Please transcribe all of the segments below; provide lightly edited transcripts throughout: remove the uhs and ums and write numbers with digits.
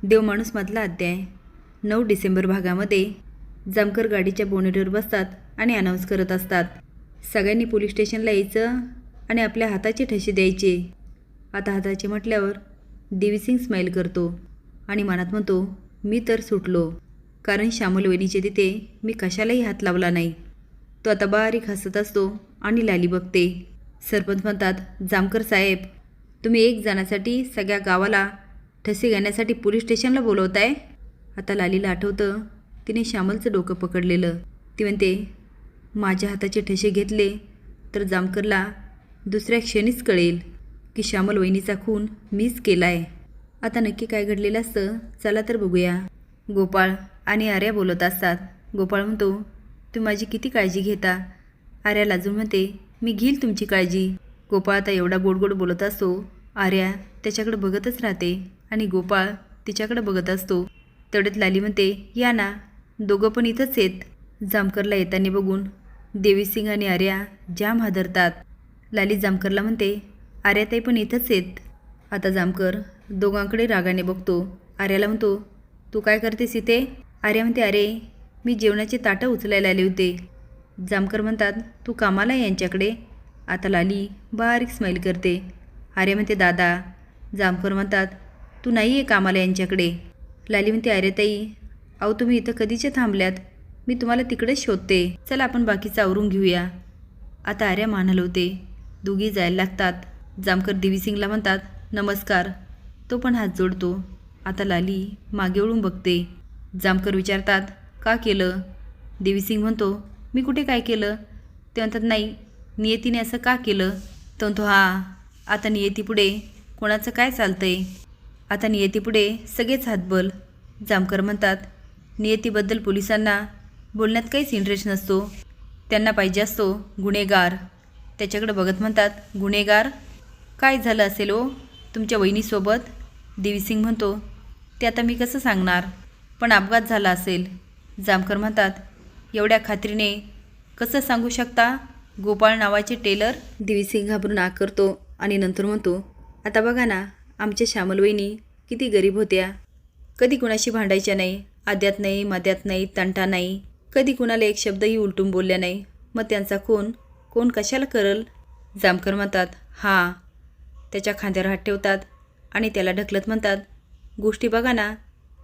देवमाणूसमधला अध्याय 9 डिसेंबर भागामध्ये जामकर गाडीच्या बोनेटवर बसतात आणि अनाऊन्स करत असतात, सगळ्यांनी पोलीस स्टेशनला यायचं आणि आपल्या हाताचे ठसे द्यायचे. आता हाताचे म्हटल्यावर देवीसिंग स्माईल करतो आणि मनात म्हणतो, मी तर सुटलो, कारण श्यामल वहिनीचे तिथे मी कशालाही हात लावला नाही. तो आता बारीक हसत असतो आणि लाली बघते. सरपंच म्हणतात, जामकर साहेब, तुम्ही एक जणासाठी सगळ्या गावाला ठसे घेण्यासाठी पोलीस स्टेशनला बोलवताय. आता लालीला आठवतं तिने श्यामलचं डोकं पकडलेलं. ती म्हणते, माझ्या हाताचे ठसे घेतले तर जामकरला दुसऱ्या क्षणीच कळेल की श्यामल वहिनीचा खून मीच केला आहे. आता नक्की काय घडलेलं असतं, चला तर बघूया. गोपाळ आणि आर्या बोलत असतात. गोपाळ म्हणतो, तुम्ही माझी किती काळजी घेता. आर्या लाजून म्हणते, मी घेईल तुमची काळजी. गोपाळ आता एवढा गोड गोड बोलत असतो, आर्या त्याच्याकडे बघतच राहते आणि गोपाळ तिच्याकडे बघत असतो. तेवढ्यात लाली म्हणते, या ना, दोघं पण इथंच आहेत. जामकरला येताना बघून देवीसिंग आणि आर्या जाम हादरतात. लाली जामकरला म्हणते, आर्याताई पण इथंच आहेत. आता जामकर दोघांकडे रागाने बघतो. आर्याला म्हणतो, तू काय करतेस इथे. आर्या म्हणते, अरे मी जेवणाची ताटं उचलायला आले होते. जामकर म्हणतात, तू कामाला आहे यांच्याकडे. आता लाली बारीक स्माईल करते. आर्या म्हणते, दादा. जामकर म्हणतात, तू नाही आहे कामाला यांच्याकडे. लाली म्हणते, आर्याताई, अहो तुम्ही इथं कधीचे थांबल्यात, मी तुम्हाला तिकडेच शोधते. चला आपण बाकीचं आवरून घेऊया. आता आर्या मान हलवते. दोघी जायला लागतात. जामकर देवीसिंगला म्हणतात, नमस्कार. तो पण हात जोडतो. आता लाली मागे वळून बघते. जामकर विचारतात, का केलं. देवीसिंग म्हणतो, मी कुठे काय केलं. ते म्हणतात, नाही, नियतीने असं का केलं. तो म्हणतो, हां, आता नियतीपुढे कोणाचं काय चालतंय. आता नियतीपुढे सगळेच हातबल. जामकर म्हणतात, नियतीबद्दल पोलिसांना बोलण्यात काहीच इंटरेस्ट नसतो. त्यांना पाहिजे असतो गुन्हेगार. त्याच्याकडे बघत म्हणतात, गुन्हेगार. काय झालं असेल हो तुमच्या वहिनीसोबत. देवीसिंग म्हणतो, ते आता मी कसं सांगणार, पण अपघात झाला असेल. जामकर म्हणतात, एवढ्या खात्रीने कसं सांगू शकता. गोपाळ नावाचे टेलर. देवीसिंग घाबरून आग करतो आणि नंतर म्हणतो, आता बघा ना, आमच्या श्यामल वहिनी किती गरीब होत्या. कधी कुणाशी भांडायच्या नाही, आद्यात नाही, मध्यात नाही, तंटा नाही. कधी कुणाला एक शब्दही उलटून बोलल्या नाही. मग त्यांचा कोण कशाला करल. जामकर म्हणतात, हां. त्याच्या खांद्यावर हात ठेवतात आणि त्याला ढकलत म्हणतात, गोष्टी बघा ना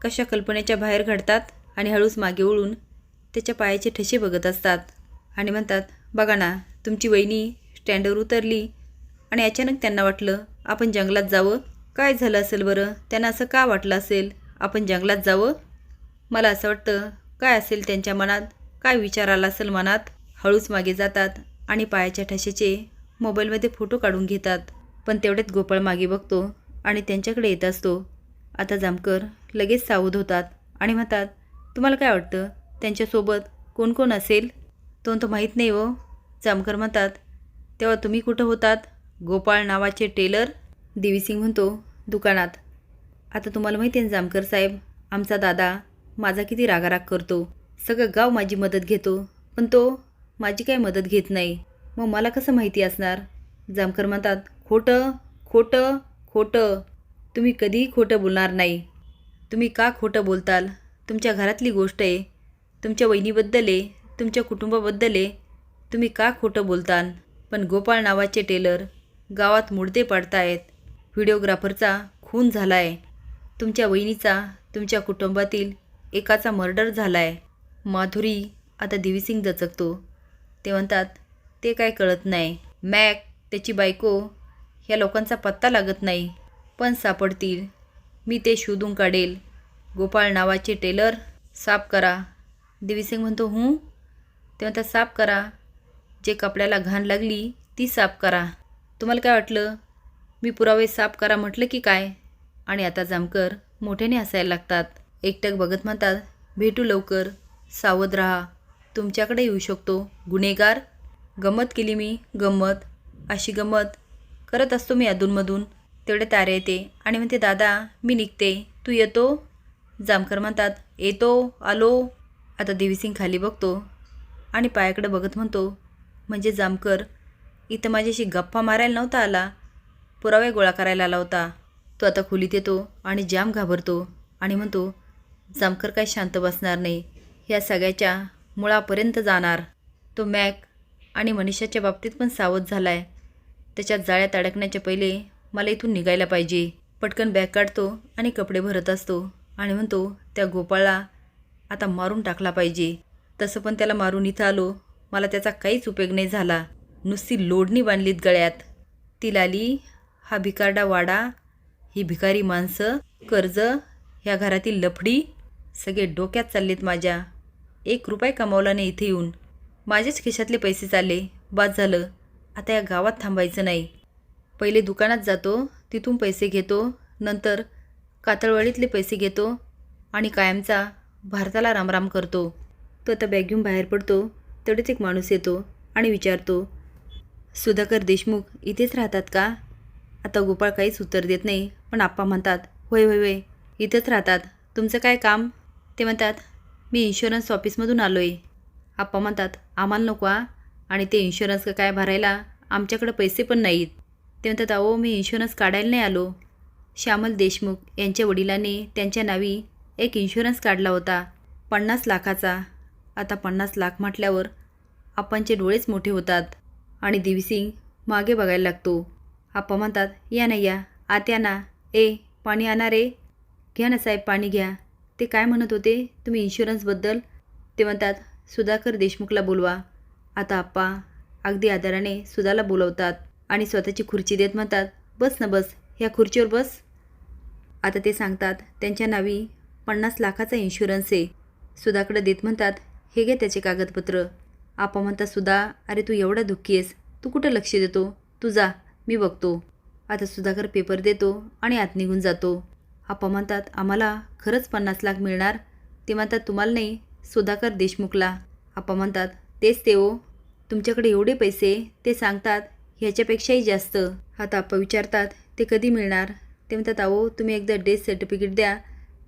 कशा कल्पनेच्या बाहेर घडतात. आणि हळूच मागे वळून त्याच्या पायाचे ठसे बघत असतात आणि म्हणतात, बघा ना, तुमची वहिनी स्टँडवर उतरली आणि अचानक त्यांना वाटलं आपण जंगलात जावं. काय झालं असेल बरं, त्यांना असं का वाटलं असेल आपण जंगलात जावं. मला असं वाटतं काय असेल त्यांच्या मनात, काय विचार आला असेल मनात. हळूच मागे जातात आणि पायाच्या ठशाचे मोबाईलमध्ये फोटो काढून घेतात. पण तेवढ्यात गोपाळ मागे बघतो आणि त्यांच्याकडे येत असतो. आता जामकर लगेच सावध होतात आणि म्हणतात, तुम्हाला काय वाटतं त्यांच्यासोबत कोण कोण असेल. तो माहीत नाही हो. जामकर म्हणतात, तेव्हा तुम्ही कुठं होतात. गोपाळ नावाचे टेलर. देवीसिंग म्हणतो, दुकानात. आता तुम्हाला माहिती आहे जामकर साहेब, आमचा दादा माझा किती रागाराग करतो. सगळं गाव माझी मदत घेतो, पण तो माझी काय मदत घेत नाही. मग मला कसं माहिती असणार. जामकर म्हणतात, खोटं खोटं खोटं. तुम्ही कधीही खोटं बोलणार नाही. तुम्ही का खोटं बोलताल. तुमच्या घरातली गोष्ट आहे, तुमच्या वहिनीबद्दल आहे, तुमच्या कुटुंबाबद्दल आहे. तुम्ही का खोटं बोलताल. पण गोपाळ नावाचे टेलर गावात मुडदे पडतायत. व्हिडिओग्राफरचा खून झाला आहे. तुमच्या वहिनीचा, तुमच्या कुटुंबातील एकाचा मर्डर झाला आहे. माधुरी. आता देवीसिंग दचकतो. ते म्हणतात, ते काय कळत नाही. मॅक, त्याची बायको, ह्या लोकांचा पत्ता लागत नाही, पण सापडतील. मी ते शोधून काढेल. गोपाळ नावाचे टेलर साफ करा. देवीसिंग म्हणतो, ते म्हणतात, साफ करा. जे कपड्याला घाण लागली ती साफ करा. तुम्हाला काय वाटलं मी पुरावे साफ करा म्हटलं की काय. आणि आता जामकर मोठ्याने हसायला लागतात. एकटक बघत म्हणतात, भेटू लवकर, सावध राहा. तुमच्याकडे येऊ शकतो गुन्हेगार. गंमत केली मी, गंमत. अशी गंमत करत असतो मी अधूनमधून. तेवढे तारे येते आणि म्हणते, दादा मी निघते, तू येतो. जामकर म्हणतात, येतो, आलो. आता देवीसिंग खाली बघतो आणि पायाकडे बघत म्हणतो, म्हणजे जामकर इथं माझ्याशी गप्पा मारायला नव्हता आला, पुरावे गोळा करायला आला होता. तो आता खोलीत येतो आणि जाम घाबरतो आणि म्हणतो, जामकर काय शांत बसणार नाही, ह्या सगळ्याच्या मुळापर्यंत जाणार. तो मॅक आणि मनीषाच्या बाबतीत पण सावध झाला आहे. त्याच्या जाळ्यात अडकण्याच्या पहिले मला इथून निघायला पाहिजे. पटकन बॅग काढतो आणि कपडे भरत असतो आणि म्हणतो, त्या गोपाळला आता मारून टाकला पाहिजे. तसं पण त्याला मारून इथं आलो, मला त्याचा काहीच उपयोग नाही झाला. नुसती लोडणी बांधलीत गळ्यात. ती लाली, हा भिकारडा वाडा, ही भिकारी माणसं, कर्ज, ह्या घरातील लफडी, सगळे डोक्यात चाललेत माझ्या. 1 रुपया कमावला नाही इथे येऊन. माझ्याच खिशातले पैसे चालले. बाद झालं. आता या गावात थांबायचं नाही. पहिले दुकानात जातो, तिथून पैसे घेतो, नंतर कातळवाडीतले पैसे घेतो आणि कायमचा भारताला रामराम करतो. तो आता बॅग घेऊन बाहेर पडतो. तेवढेच एक माणूस येतो आणि विचारतो, सुधाकर देशमुख इथेच राहतात का? आता गोपाळ काहीच उत्तर देत नाही, पण आप्पा म्हणतात, होय होय होय, इथंच राहतात. तुमचं काय काम? ते म्हणतात, मी इन्शुरन्स ऑफिसमधून आलो आहे. आप्पा म्हणतात, आम्हाला नको आ, आणि ते इन्शुरन्स काय भरायला आमच्याकडे पैसे पण नाहीत. ते म्हणतात, अहो मी इन्शुरन्स काढायला नाही आलो. श्यामल देशमुख यांच्या वडिलांनी त्यांच्या नावी एक इन्शुरन्स काढला होता, 50 लाखाचा. आता 50 लाख म्हटल्यावर आप्पांचे डोळेच मोठे होतात आणि देवीसिंग मागे बघायला लागतो. आप्पा म्हणतात, या ना या, आत या ना. पाणी आणा रे. घ्या ना साहेब, पाणी घ्या. ते काय म्हणत होते तुम्ही इन्शुरन्सबद्दल? ते म्हणतात, सुधाकर देशमुखला बोलवा. आता आप्पा अगदी आदराने सुधाला बोलवतात आणि स्वतःची खुर्ची देत म्हणतात, बस ना बस, ह्या खुर्चीवर बस. आता ते सांगतात, त्यांच्या नावी 50 लाखाचा इन्शुरन्स आहे. सुधाकडे देत म्हणतात, हे घे त्याचे कागदपत्र. आप्पा म्हणतात, सुधा अरे तू एवढा दुःखी आहेस, तू कुठं लक्ष देतो? तू जा, मी बघतो. आता सुधाकर पेपर देतो आणि आत निघून जातो. आप्पा म्हणतात, आम्हाला खरंच 50 लाख मिळणार? ते म्हणतात, तुम्हाला नाही, सुधाकर देशमुखला. आप्पा म्हणतात, तेच ते हो, तुमच्याकडे एवढे पैसे, ते सांगतात ह्याच्यापेक्षाही जास्त. आता आप्पा विचारतात, ते कधी मिळणार? ते म्हणतात, अहो तुम्ही एकदा डेथ सर्टिफिकेट द्या,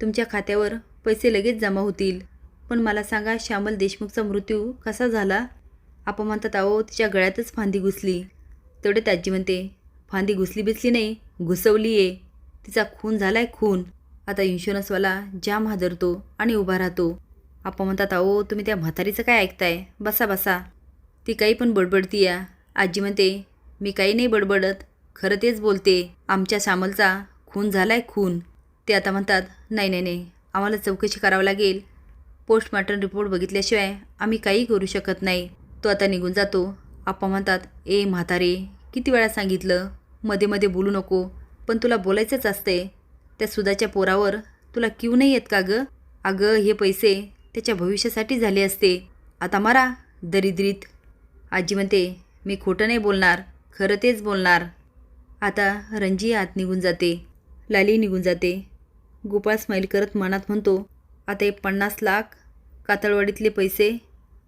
तुमच्या खात्यावर पैसे लगेच जमा होतील. पण मला सांगा, श्यामल देशमुखचा मृत्यू कसा झाला? आप्पा म्हणतात, अहो तिच्या गळ्यातच फांदी घुसली. तेवढे आजी म्हणते, फांदी घुसली बिसली नाही, घुसवली आहे. तिचा खून झालाय, खून. आता इन्शुरन्सवाला जाम हादरतो आणि उभा राहतो. आप्पा म्हणतात, अहो तुम्ही त्या म्हातारीचं काय ऐकताय? बसा बसा. ती काही पण बडबडती या. आजी म्हणते, मी काही नाही बडबडत, खरं तेच बोलते. आमच्या श्यामलचा खून झालाय, खून. ते आता म्हणतात, नाही नाही नाही, आम्हाला चौकशी करावं लागेल. पोस्टमॉर्टम रिपोर्ट बघितल्याशिवाय आम्ही काही करू शकत नाही. तो आता निघून जातो. आप्पा म्हणतात, म्हातारे, किती वेळा सांगितलं मध्ये मध्ये बोलू नको, पण तुला बोलायचंच असते. त्या सुधाच्या पोरावर तुला क्यू नाही येत का गं? अगं हे पैसे त्याच्या भविष्यासाठी झाले असते. आता मारा दरिद्रीत. आजी म्हणते, मी खोटं नाही बोलणार, खरं तेच बोलणार. आता रणजी आत निघून जाते, लाली निघून जाते. गोपाळ स्माईल करत मनात म्हणतो, आता हे 50 लाख, कातळवाडीतले पैसे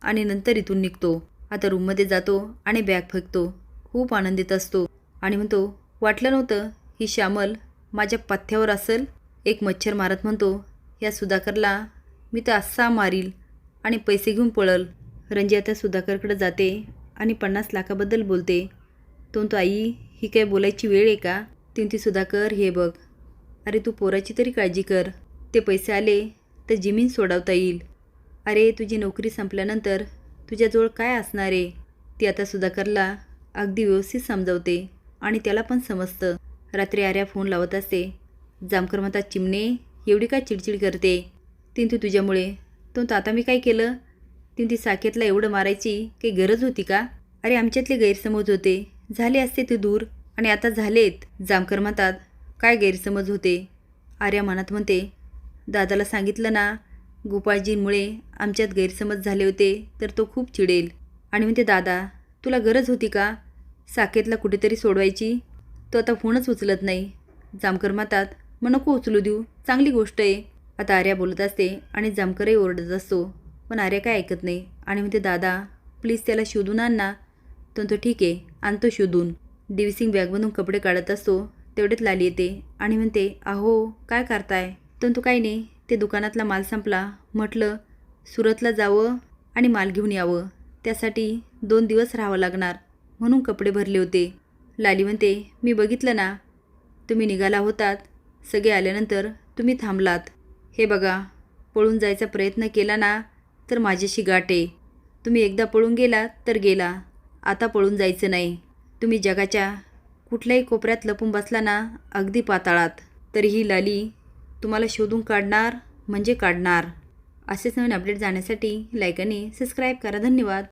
आणि नंतर इथून निघतो. आता रूममध्ये जातो आणि बॅग फेकतो. खूप आनंदित असतो आणि म्हणतो, वाटलं नव्हतं ही श्यामल माझ्या पथ्यावर असेल. एक मच्छर मारत म्हणतो, या सुधाकरला मी तर असा मारील आणि पैसे घेऊन पळल. रणजी आता सुधाकरकडे जाते आणि 50 लाखाबद्दल बोलते. तो म्हणतो, आई ही काय बोलायची वेळ आहे का? ती म्हणते, सुधाकर हे बघ, अरे तू पोराची तरी काळजी कर. ते पैसे आले तर जमीन सोडवता येईल. अरे तुझी नोकरी संपल्यानंतर तुझ्याजवळ काय असणार आहे? ती आता सुधाकरला अगदी व्यवस्थित समजावते आणि त्याला पण समजतं. रात्री आर्या फोन लावत असते. जामकर म्हणतात, चिमणे एवढी काय चिडचिड करते? ती तू तुझ्यामुळे. तो आता मी काय केलं? ती साकेतला एवढं मारायची काही गरज होती का? अरे आमच्यातले गैरसमज होते, झाले असते ते दूर, आणि आता झालेत. जामकर म्हणतात, काय गैरसमज होते? आर्या मनात म्हणते, दादाला सांगितलं ना, गोपाळजींमुळे आमच्यात गैरसमज झाले होते तर तो खूप चिडेल. आणि म्हणते, दादा तुला गरज होती का साकेतला कुठेतरी सोडवायची? तो आता फोनच उचलत नाही. जामकर म्हणतात, मग नको उचलू देऊ, चांगली गोष्ट आहे. आता आर्या बोलत असते आणि जामकरही ओरडत असतो, पण आर्या काय ऐकत नाही आणि म्हणते, दादा प्लीज त्याला शोधून आण ना. तो ठीक आहे, आणतो शोधून. देवीसिंग बॅगमधून कपडे काढत असतो. तेवढेच लाली येते आणि म्हणते, अहो काय करताय? तो काही नाही, ते दुकानातला माल संपला, म्हटलं सुरतला जावं आणि माल घेऊन यावं, त्यासाठी 2 दिवस राहावं लागणार म्हणून कपडे भरले होते. लाली म्हणते, मी बघितलं ना, तुम्ही निघाला होतात, सगळे आल्यानंतर तुम्ही थांबलात. हे बघा, पळून जायचा प्रयत्न केला ना तर माझ्याशी गाठ आहे. तुम्ही एकदा पळून गेलात तर गेला, आता पळून जायचं नाही. तुम्ही जगाच्या कुठल्याही कोपऱ्यात लपून बसला ना, अगदी पाताळात, तरी ही लाली तुम्हाला शोधून काढणार म्हणजे काढणार. असेच नवीन अपडेट जाण्यासाठी लाईक आणि सबस्क्राईब करा. धन्यवाद.